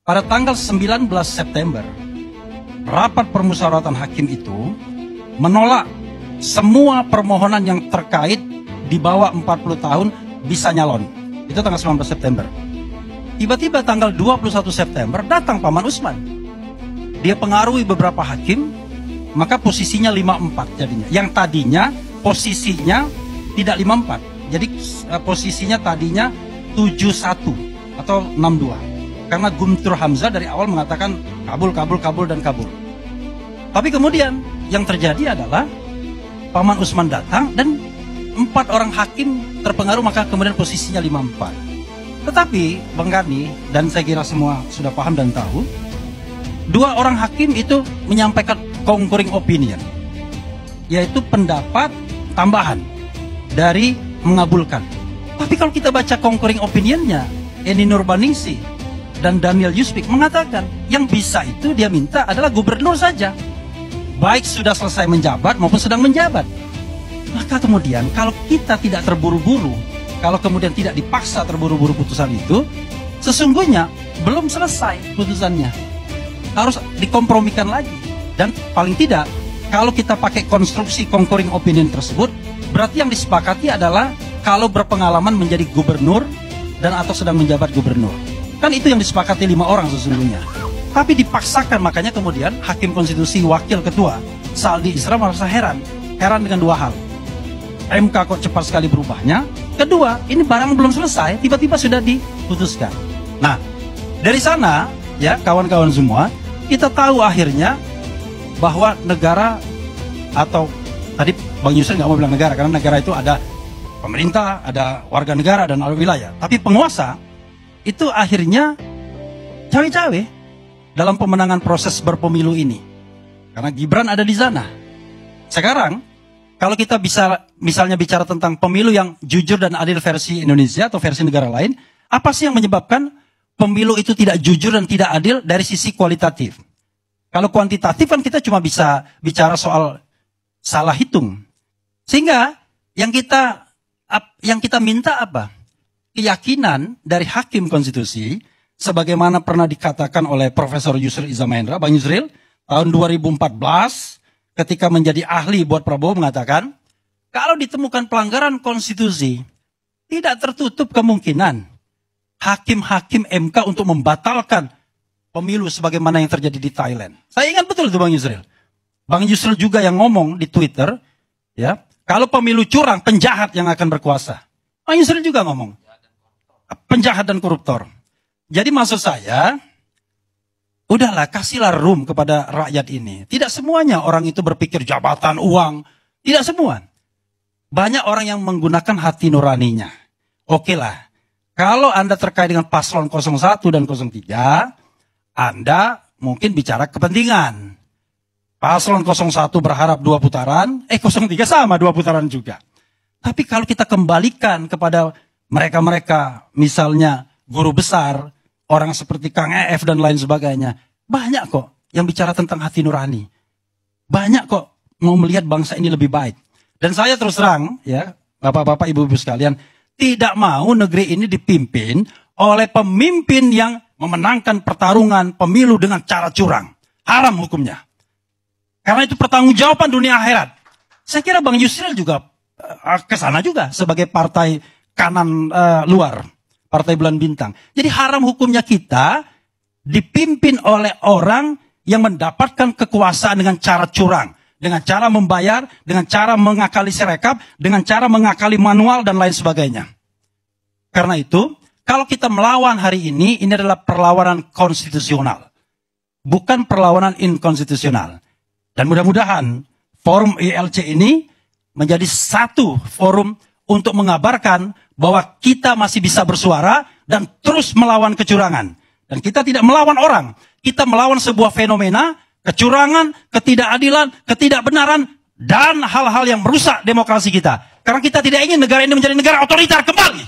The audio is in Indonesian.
pada tanggal 19 September, rapat permusyawaratan hakim itu menolak semua permohonan yang terkait di bawah 40 tahun bisa nyalon. Itu tanggal 19 September. Tiba-tiba tanggal 21 September datang Paman Usman. Dia pengaruhi beberapa hakim, maka posisinya 54 jadinya. Yang tadinya posisinya tidak 54. Jadi posisinya tadinya 71 atau 62. Karena Guntur Hamzah dari awal mengatakan kabul dan kabul. Tapi kemudian yang terjadi adalah Paman Usman datang dan 4 orang hakim terpengaruh, maka kemudian posisinya 54. Tetapi Bang Gani dan saya kira semua sudah paham dan tahu, 2 orang hakim itu menyampaikan concurring opinion, yaitu pendapat tambahan dari mengabulkan. Tapi kalau kita baca concurring opinionnya, Eni Nurbaningsih dan Daniel Yusmik mengatakan yang bisa itu dia minta adalah gubernur saja, baik sudah selesai menjabat maupun sedang menjabat. Maka kemudian kalau kita tidak terburu-buru, kalau kemudian tidak dipaksa terburu-buru putusan itu, sesungguhnya belum selesai putusannya, harus dikompromikan lagi. Dan paling tidak kalau kita pakai konstruksi concurring opinion tersebut, berarti yang disepakati adalah kalau berpengalaman menjadi gubernur dan atau sedang menjabat gubernur. Kan itu yang disepakati 5 orang sesungguhnya. Tapi dipaksakan, makanya kemudian Hakim Konstitusi Wakil Ketua Saldi Isra merasa heran dengan 2 hal. MK kok cepat sekali berubahnya. Kedua, ini barang belum selesai, tiba-tiba sudah diputuskan. Nah, dari sana ya kawan-kawan semua, kita tahu akhirnya bahwa negara, atau tadi Bang Yusril nggak mau bilang negara, karena negara itu ada pemerintah, ada warga negara, dan ada wilayah. Tapi penguasa itu akhirnya cawe-cawe dalam pemenangan proses berpemilu ini. Karena Gibran ada di sana. Sekarang, kalau kita bisa misalnya bicara tentang pemilu yang jujur dan adil versi Indonesia atau versi negara lain, apa sih yang menyebabkan pemilu itu tidak jujur dan tidak adil dari sisi kualitatif? Kalau kuantitatif kan kita cuma bisa bicara soal salah hitung. Sehingga yang kita minta apa? Keyakinan dari Hakim Konstitusi, sebagaimana pernah dikatakan oleh Profesor Yusril Iza Mahendra, Bang Yusril, tahun 2014, ketika menjadi ahli buat Prabowo mengatakan, kalau ditemukan pelanggaran konstitusi, tidak tertutup kemungkinan hakim-hakim MK untuk membatalkan pemilu sebagaimana yang terjadi di Thailand. Saya ingat betul itu Bang Yusril. Bang Yusril juga yang ngomong di Twitter, ya, kalau pemilu curang, penjahat yang akan berkuasa. Bang Yusril juga ngomong, penjahat dan koruptor. Jadi maksud saya, udahlah kasihlah room kepada rakyat ini. Tidak semuanya orang itu berpikir jabatan, uang. Tidak semua. Banyak orang yang menggunakan hati nuraninya. Oke lah, kalau Anda terkait dengan paslon 01 dan 03, Anda mungkin bicara kepentingan. Paslon 01 berharap 2 putaran, 03 sama 2 putaran juga. Tapi kalau kita kembalikan kepada mereka-mereka, misalnya guru besar, orang seperti Kang EF dan lain sebagainya, banyak kok yang bicara tentang hati nurani. Banyak kok mau melihat bangsa ini lebih baik. Dan saya terus terang, ya, bapak-bapak, ibu-ibu sekalian, tidak mau negeri ini dipimpin oleh pemimpin yang memenangkan pertarungan pemilu dengan cara curang. Haram hukumnya. Karena itu pertanggungjawaban dunia akhirat. Saya kira Bang Yusril juga ke sana juga sebagai partai kanan luar, partai bulan bintang. Jadi haram hukumnya kita dipimpin oleh orang yang mendapatkan kekuasaan dengan cara curang, dengan cara membayar, dengan cara mengakali sirekap, dengan cara mengakali manual dan lain sebagainya. Karena itu, kalau kita melawan hari ini adalah perlawanan konstitusional, bukan perlawanan inkonstitusional. Dan mudah-mudahan forum ILC ini menjadi satu forum untuk mengabarkan bahwa kita masih bisa bersuara dan terus melawan kecurangan. Dan kita tidak melawan orang, kita melawan sebuah fenomena, kecurangan, ketidakadilan, ketidakbenaran, dan hal-hal yang merusak demokrasi kita. Karena kita tidak ingin negara ini menjadi negara otoriter kembali.